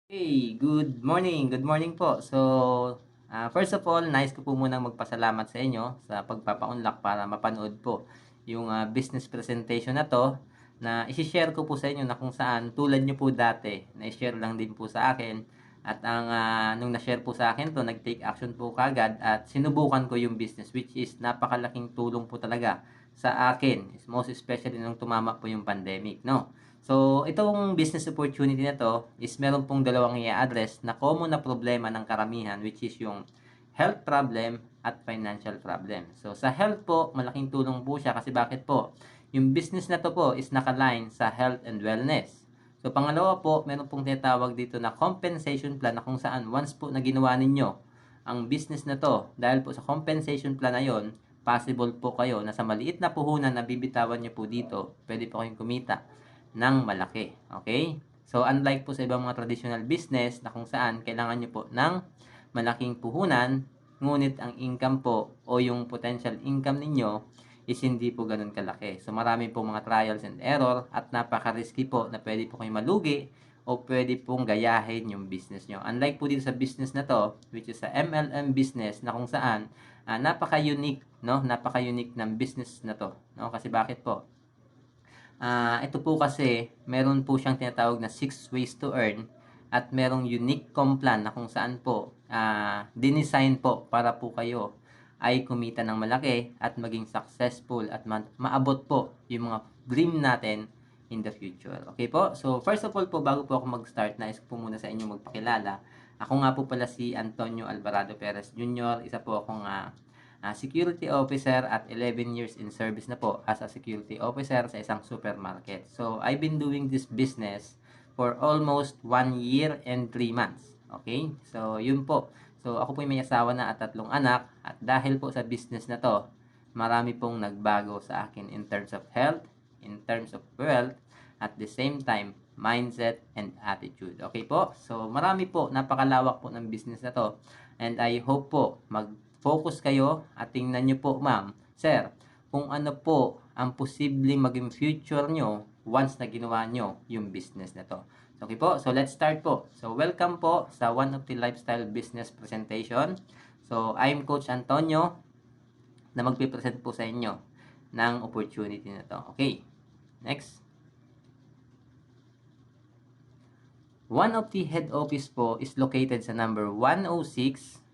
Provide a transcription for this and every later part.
Hey, good morning. Good morning po. So, first of all, nais ko po munang magpasalamat sa inyo sa pagpapaunlak para mapanood po yung business presentation na to na isi-share ko po sa inyo na kung saan tulad nyo po dati, na-share lang din po sa akin at nung na-share po sa akin to, nag-take action po kagad at sinubukan ko yung business which is napakalaking tulong po talaga sa akin, most especially nung tumama po yung pandemic, no? So, itong business opportunity na 'to is meron pong dalawang i-a-address na common na problema ng karamihan which is yung health problem at financial problem. So, sa health po, malaking tulong po siya kasi bakit po? Yung business na 'to po is naka-line sa health and wellness. So, pangalawa po, meron pong tinatawag dito na compensation plan na kung saan once po na ginawa ninyo ang business na 'to, dahil po sa compensation plan na 'yon, possible po kayo na sa maliit na puhunan na bibitawan niyo po dito, pwede po kayong kumita ng malaki. Okay? So, unlike po sa ibang mga traditional business na kung saan kailangan nyo po ng malaking puhunan, ngunit ang income po o yung potential income ninyo is hindi po ganun kalaki. So, marami po mga trials and error at napaka-risky po na pwede po kayong malugi o pwede pong gayahin yung business nyo. Unlike po dito sa business na to, which is sa MLM business na kung saan napaka-unique, no? Napaka-unique ng business na to, no? Kasi bakit po? Ito po kasi, meron po siyang tinatawag na 6 ways to earn at merong unique plan na kung saan po, dinesign po para po kayo ay kumita ng malaki at maging successful at maabot po yung mga dream natin in the future. Okay po? So, first of all po, bago po ako mag-start, nais ko po muna sa inyo magpakilala. Ako nga po pala si Antonio Alvarado Perez Jr. Isa po akong security officer at 11 years in service na po as a security officer sa isang supermarket. So, I've been doing this business for almost 1 year and 3 months. Okay? So, yun po. So, ako po may asawa na at 3 anak at dahil po sa business na to, marami pong nagbago sa akin in terms of health, in terms of wealth, at the same time, mindset and attitude. Okay po? So, marami po, napakalawak po ng business na to. And I hope po, focus kayo at tingnan nyo po, ma'am, sir, kung ano po ang posibleng maging future nyo once na ginawa nyo yung business na to. Okay po, so let's start po. So welcome po sa One of the Lifestyle Business Presentation. So I'm Coach Antonio na magpipresent po sa inyo ng opportunity na to. Okay, next. One of the head office po is located sa number 106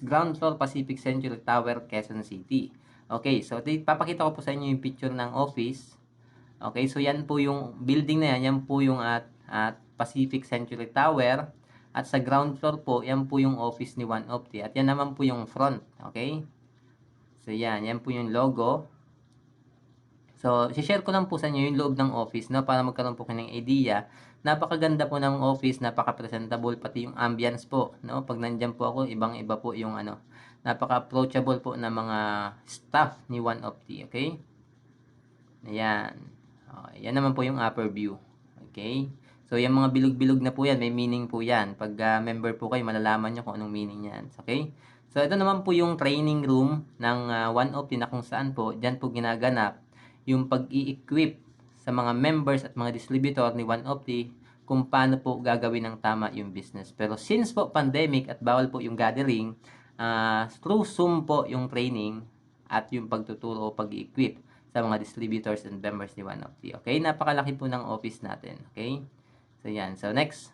ground floor Pacific Century Tower, Quezon City. Okay, so papakita ko po sa inyo yung picture ng office. Okay, so yan po yung building na yan, yan po yung at Pacific Century Tower. At sa ground floor po, yan po yung office ni One Opti. At yan naman po yung front, okay? So yan po yung logo. So, share ko lang po sa inyo yung loob ng office, no, para magkaroon po kayo ng idea. Napakaganda po ng office, napaka-presentable, pati yung ambience po, no. Pag nandiyan po ako, ibang-iba po yung napaka-approachable po ng mga staff ni One of the, okay? Ayan. Yan naman po yung upper view. Okay? So, yung mga bilog-bilog na po yan, may meaning po yan. Pag member po kayo, malalaman nyo kung anong meaning yan. Okay? So, ito naman po yung training room ng One of the na kung saan po, dyan po ginaganap yung pag-i-equip sa mga members at mga distributor ni One of the kung paano po gagawin ng tama yung business. Pero since po pandemic at bawal po yung gathering, through Zoom po yung training at yung pagtuturo o pag-equip sa mga distributors and members ni One of the. Okay? Napakalaki po ng office natin. Okay? So, yan. So, next.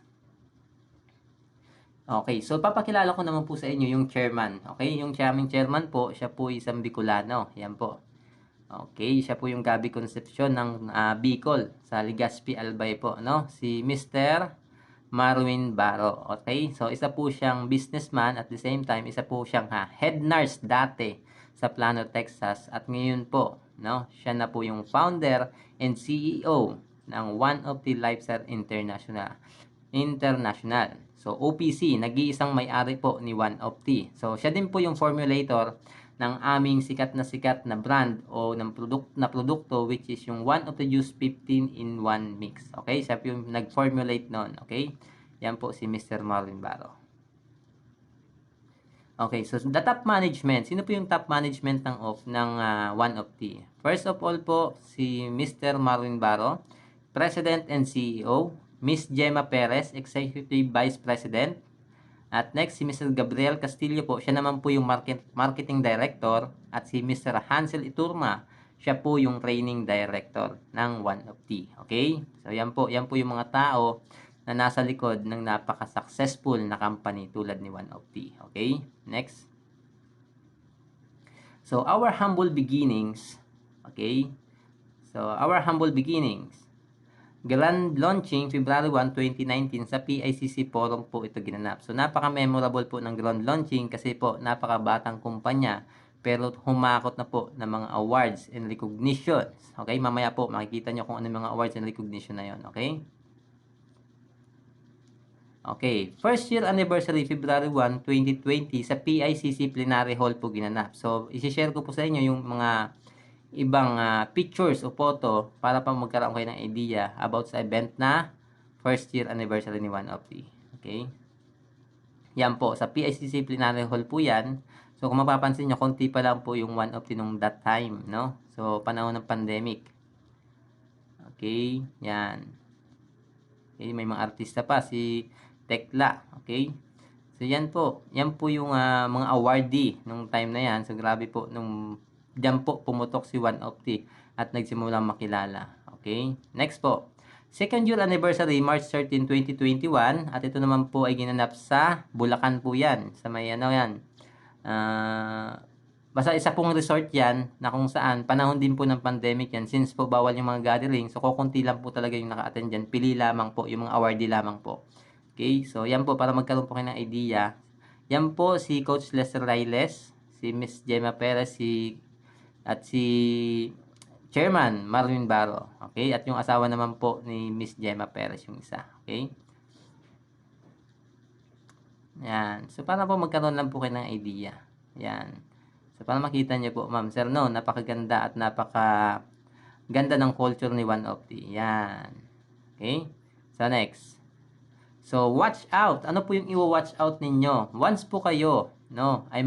Okay. So, papakilala ko naman po sa inyo yung chairman. Okay? Yung chairman po, siya po isang Bicolano. Yan po. Okay, siya po yung Gabi Concepcion ng Bicol sa Legazpi Albay po, no? Si Mr. Marwin Baro. Okay? So, isa po siyang businessman at the same time, isa po siyang head nurse dati sa Plano, Texas. At ngayon po, no? Siya na po yung founder and CEO ng One of the Lifestyle International. So, OPC, nag-iisang may-ari po ni One of the. So, siya din po yung formulator ng aming sikat na brand o ng produkto which is yung One of the Juice 15 in 1 mix. Okay? Siya po yung nag-formulate noon. Okay? Yan po si Mr. Marvin Baro. Okay, so the top management. Sino po yung top management ng One of the? First of all po, si Mr. Marvin Baro, President and CEO. Miss Gemma Perez, Executive Vice President. At next, si Mr. Gabriel Castillo po, siya naman po yung Marketing Director. At si Mr. Hansel Iturma, siya po yung Training Director ng One of T. Okay? So, yan po yung mga tao na nasa likod ng napaka-successful na company tulad ni One of T. Okay? Next. So, our humble beginnings. Okay? So, our humble beginnings. Grand launching February 1, 2019 sa PICC Forum po ito ginanap. So napaka-memorable po ng grand launching kasi po napakabatang kumpanya pero humakot na po ng mga awards and recognitions. Okay, mamaya po makikita nyo kung ano mga awards and recognition na yon. Okay? Okay, first year anniversary February 1, 2020 sa PICC Plenary Hall po ginanap. So i-share ko po sa inyo yung mga ibang pictures o photo para pa magkaroon kayo ng idea about sa event na first year anniversary ni One of the. Okay? Yan po, sa PICC Plenary Hall po yan. So, kung mapapansin nyo, konti pa lang po yung One of the nung that time, no? So, panahon ng pandemic. Okay? Yan. Okay, may mga artista pa, si Tekla. Okay? So, yan po. Yan po yung mga awardee nung time na yan. So, grabe po, nung diyan po pumutok si One of the at nagsimulang makilala. Okay? Next po. Second year anniversary, March 13, 2021. At ito naman po ay ginanap sa Bulacan po yan. Sa may ano yan. Basta isa pong resort yan na kung saan panahon din po ng pandemic yan. Since po bawal yung mga gathering. So kukunti lang po talaga yung naka-attend dyan. Pili lamang po. Yung mga awardee lamang po. Okay? So yan po para magkaroon po kayo ng idea. Yan po si Coach Lester Riles. Si Miss Gemma Perez. At si Chairman Marvin Barro. Okay? At yung asawa naman po ni Miss Gemma Perez yung isa. Okay? Yan. So, para po magkaroon lang po kayo ng idea. Yan. So, para makita niyo po, ma'am, sir, no, napakaganda at napakaganda ng culture ni One of the. Yan. Okay? So, next. So, watch out. Ano po yung i-watch out ninyo? Once po kayo, no, ay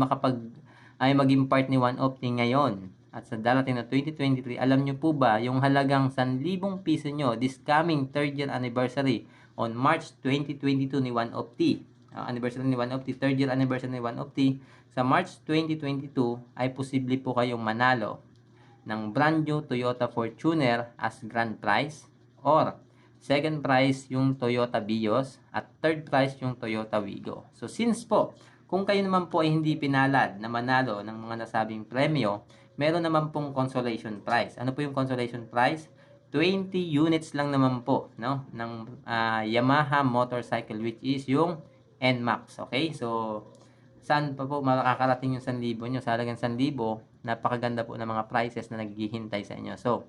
maging part ni One of the ngayon, at sa darating na 2023, alam nyo po ba yung halagang 1,000 piso nyo this coming 3rd year anniversary on March 2022 ni One of T. Anniversary ni One of T, 3rd year anniversary ni One of T. Sa March 2022 ay posible po kayong manalo ng brand new Toyota Fortuner as grand prize or second prize yung Toyota Vios at third prize yung Toyota Wigo. So since po, kung kayo naman po ay hindi pinalad na manalo ng mga nasabing premyo, meron naman pong consolation prize. Ano po yung consolation prize? 20 units lang naman po, no, ng Yamaha motorcycle which is yung NMAX. Okay? So, saan pa po makakarating yung 1,000 nyo? Sa halagang 1,000, napakaganda po ng mga prizes na naghihintay sa inyo. So,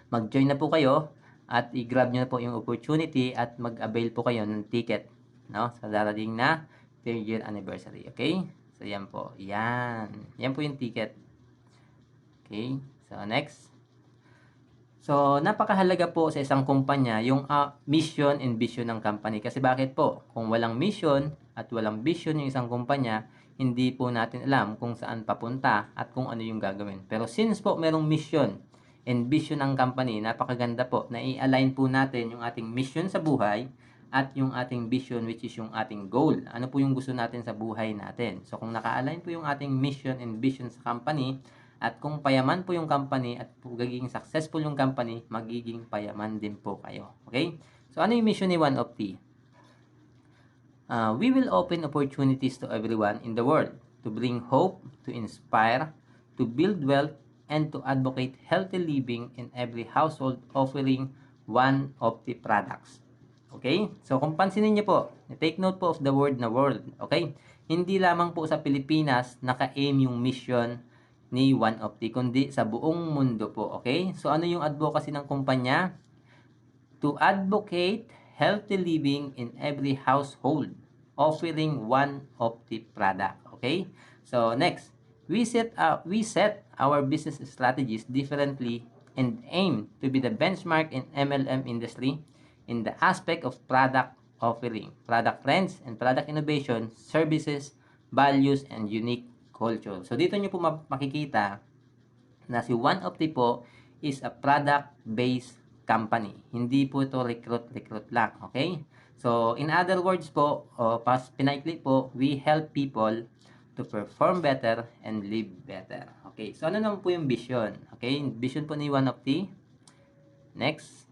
mag-join na po kayo at i-grab nyo na po yung opportunity at mag-avail po kayo ng ticket, no, sa darating na 3rd year anniversary. Okay? So, yan po. Yan. Yan po yung ticket. Okay? So, next. So, napakahalaga po sa isang kumpanya yung mission and vision ng company. Kasi bakit po? Kung walang mission at walang vision yung isang kumpanya, hindi po natin alam kung saan papunta at kung ano yung gagawin. Pero since po merong mission and vision ng company, napakaganda po na i-align po natin yung ating mission sa buhay at yung ating vision which is yung ating goal. Ano po yung gusto natin sa buhay natin. So, kung naka-align po yung ating mission and vision sa company, at kung payaman po yung company at magiging successful yung company, magiging payaman din po kayo. Okay? So, ano yung mission ni One of T? We will open opportunities to everyone in the world to bring hope, to inspire, to build wealth, and to advocate healthy living in every household offering One of the products. Okay? So, kung pansinin niyo po, take note po of the word na world. Okay? Hindi lamang po sa Pilipinas naka-aim yung mission ni One of the, kundi sa buong mundo po. Okay? So, ano yung advocacy ng kumpanya? To advocate healthy living in every household, offering One of the product. Okay? So, next. We set our business strategies differently and aim to be the benchmark in MLM industry in the aspect of product offering, product trends and product innovation, services, values, and unique culture. So, dito nyo po makikita na si One of the po is a product-based company. Hindi po ito recruit lang. Okay? So, in other words po, o pinaikli po, we help people to perform better and live better. Okay? So, ano naman po yung vision? Okay? Vision po ni One of the next,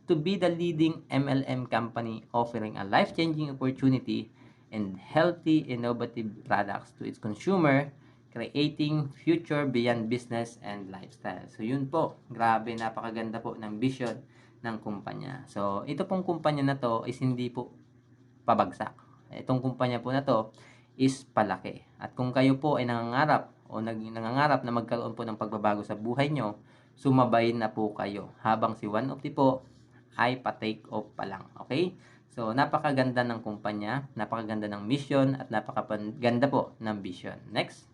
to be the leading MLM company offering a life-changing opportunity and healthy, innovative products to its consumer, creating future beyond business and lifestyle. So, yun po. Grabe, napakaganda po ng vision ng kumpanya. So, ito pong kumpanya na to is hindi po pabagsak. Itong kumpanya po na to is palaki. At kung kayo po ay nangangarap o nangangarap na magkaroon po ng pagbabago sa buhay nyo, sumabay na po kayo habang si One of the po ay pa-take off pa lang. Okay? So, napakaganda ng kumpanya, napakaganda ng mission, at napakaganda po ng vision. Next.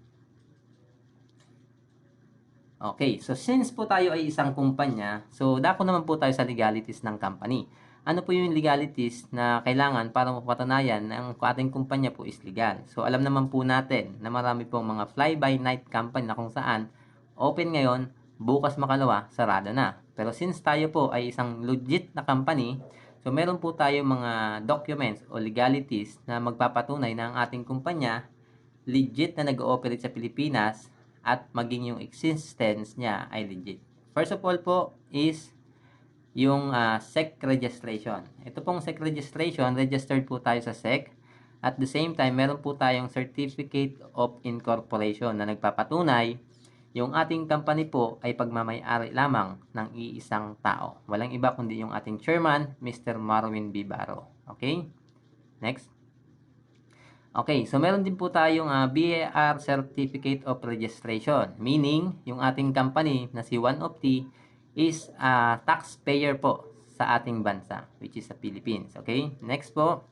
Okay, so since po tayo ay isang kumpanya, so dako naman po tayo sa legalities ng company. Ano po yung legalities na kailangan para mapatunayan na ang ating kumpanya po is legal? So alam naman po natin na marami pong mga fly-by-night company na kung saan open ngayon, bukas makalawa, sarado na. Pero since tayo po ay isang legit na company, so meron po tayo mga documents o legalities na magpapatunay na ang ating kumpanya legit na nag-ooperate sa Pilipinas at maging yung existence niya ay legit. First of all po is yung SEC registration. Ito pong SEC registration, registered po tayo sa SEC. At the same time, meron po tayong Certificate of Incorporation na nagpapatunay yung ating company po ay pagmamay-ari lamang ng iisang tao. Walang iba kundi yung ating chairman, Mr. Marwin B. Baro. Okay? Next. Okay, so meron din po tayong BAR Certificate of Registration, meaning yung ating company na si One of T is taxpayer po sa ating bansa, which is sa Philippines. Okay, next po,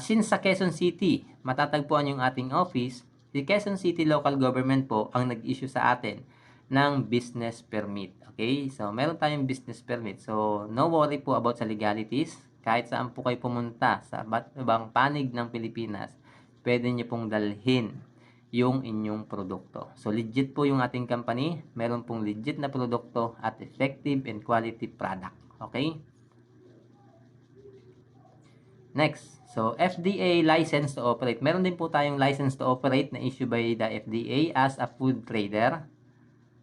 since sa Quezon City, matatagpuan yung ating office, si Quezon City Local Government po ang nag-issue sa atin ng business permit. Okay, so meron tayong business permit. So, no worry po about sa legalities. Kahit saan po kayo pumunta sa ibang panig ng Pilipinas, pwede nyo pong dalhin yung inyong produkto. So, legit po yung ating company. Meron pong legit na produkto at effective and quality product. Okay? Next. So, FDA license to operate. Meron din po tayong license to operate na issue by the FDA as a food trader.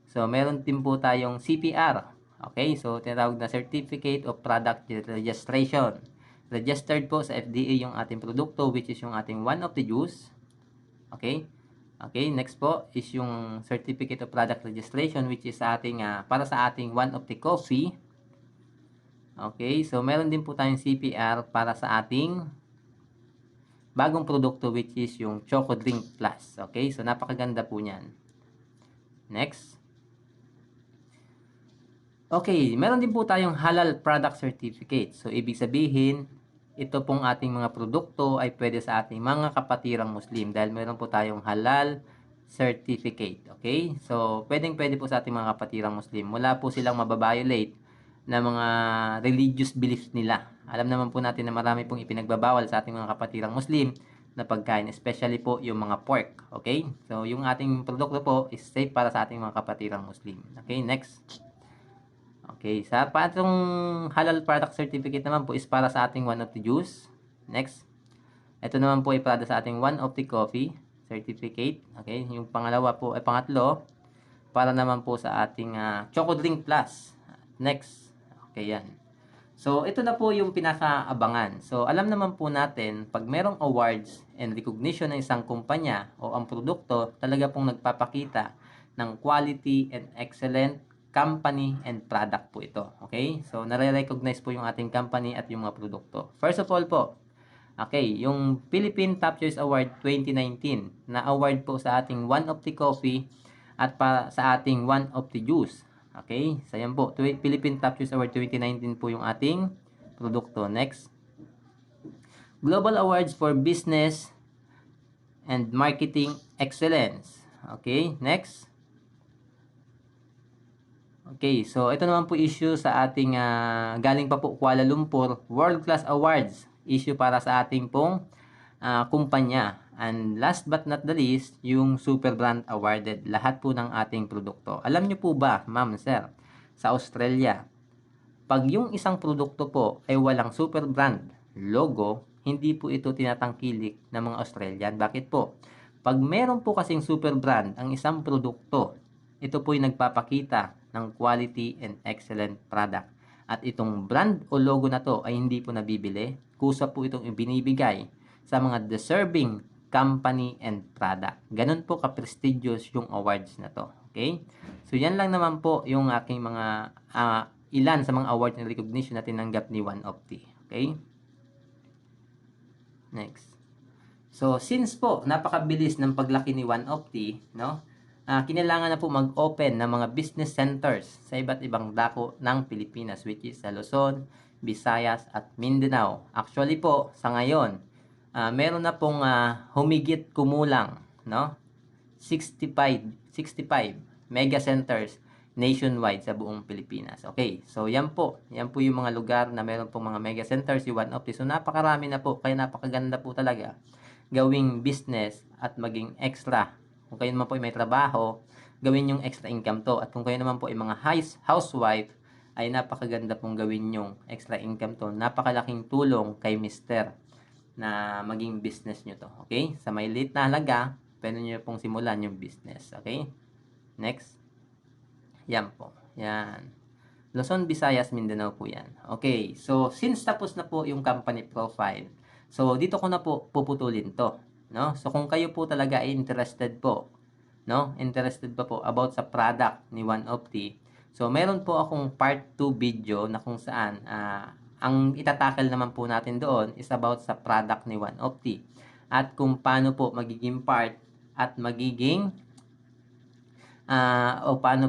So, meron din po tayong CPR. Okay? So, tinatawag na Certificate of Product Registration. Registered po sa FDA yung ating produkto, which is yung ating One of the juice. Okay? Okay, next po is yung Certificate of Product Registration, which is sa ating, para sa ating One of the coffee. Okay, so meron din po tayong CPR para sa ating bagong produkto, which is yung Choco Drink Plus. Okay, so napakaganda po niyan. Next. Okay, meron din po tayong Halal Product Certificate. So, ibig sabihin, ito pong ating mga produkto ay pwede sa ating mga kapatirang Muslim dahil meron po tayong halal certificate. Okay? So, pwede po sa ating mga kapatirang Muslim. Wala po silang mababiolate na mga religious beliefs nila. Alam naman po natin na marami pong ipinagbabawal sa ating mga kapatirang Muslim na pagkain, especially po yung mga pork. Okay? So, yung ating produkto po is safe para sa ating mga kapatirang Muslim. Okay? Next. Okay, sa patong halal product certificate naman po is para sa ating One of the juice. Next. Ito naman po ay para sa ating One of the coffee certificate. Okay, yung pangalawa po ay pangatlo para naman po sa ating Choco Drink Plus. Next. Okay, yan. So, ito na po yung pinakaabangan. So, alam naman po natin, pag merong awards and recognition ng isang kumpanya o ang produkto, talaga pong nagpapakita ng quality and excellent company and product po ito. Okay? So, nare-recognize po yung ating company at yung mga produkto. First of all po, okay, yung Philippine Top Choice Award 2019 na award po sa ating One of the Coffee at sa ating One of the Juice. Okay? So, yan po. Philippine Top Choice Award 2019 po yung ating produkto. Next. Global Awards for Business and Marketing Excellence. Okay? Next. Okay, so ito naman po issue sa ating galing pa po Kuala Lumpur World Class Awards issue para sa ating pong kumpanya. And last but not the least, yung Super Brand Awarded lahat po ng ating produkto. Alam nyo po ba, ma'am, sir, sa Australia, Pag yung isang produkto po ay walang super brand logo, hindi po ito tinatangkilik ng mga Australian. Bakit po? Pag meron po kasing super brand ang isang produkto, ito po yung nagpapakita ng quality and excellent product. At itong brand o logo na to ay hindi po nabibili, kusa po itong ibinibigay sa mga deserving company and product. Ganun po ka-prestigious yung awards na to. Okay? So yan lang naman po yung aking mga ilan sa mga award and recognition na tinanggap ni One Opti. Okay? Next. So, since po napakabilis ng paglaki ni One Opti, no? Kinailangan na po mag-open ng mga business centers sa iba't ibang dako ng Pilipinas, which is sa Luzon, Visayas at Mindanao. Actually po, sa ngayon, meron na pong humigit kumulang, no? 65 mega centers nationwide sa buong Pilipinas. Okay, so yan po yung mga lugar na meron pong mga mega centers, si One Opti. So napakarami na po, kaya napakaganda po talaga gawing business at maging extra. Kung kayo naman po ay may trabaho, gawin yung extra income to. At kung kayo naman po ay mga housewife, ay napakaganda pong gawin yung extra income to. Napakalaking tulong kay mister na maging business nyo to. Okay? Sa may liit na halaga, pwede nyo pong simulan yung business. Okay? Next. Yan po. Yan. Luzon, Visayas, Mindanao po yan. Okay. So, since tapos na po yung company profile, so dito ko na po puputulin to. No? So, kung kayo po talaga ay interested po, no? Interested pa po about sa product ni One Opti. So, meron po akong part 2 video na kung saan ang itatakal naman po natin doon is about sa product ni One Opti. At kung paano po magiging part at magiging o paano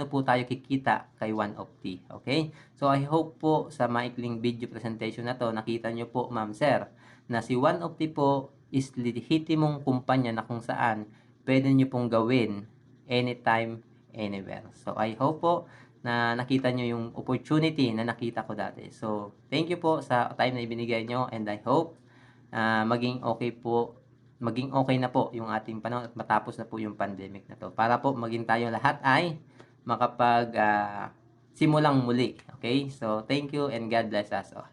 po tayo kikita kay One Opti. Okay? So I hope po sa maikling video presentation na to, nakita nyo po, ma'am sir, na si One Opti po is lehitimong kumpanya na kung saan pwede nyo pong gawin anytime, anywhere. So I hope po na nakita nyo yung opportunity na nakita ko dati. So thank you po sa time na ibinigay nyo, and I hope maging okay na po yung ating panahon at matapos na po yung pandemic na to. Para po maging tayong lahat ay makapag simulang muli. Okay? So, thank you and God bless us all.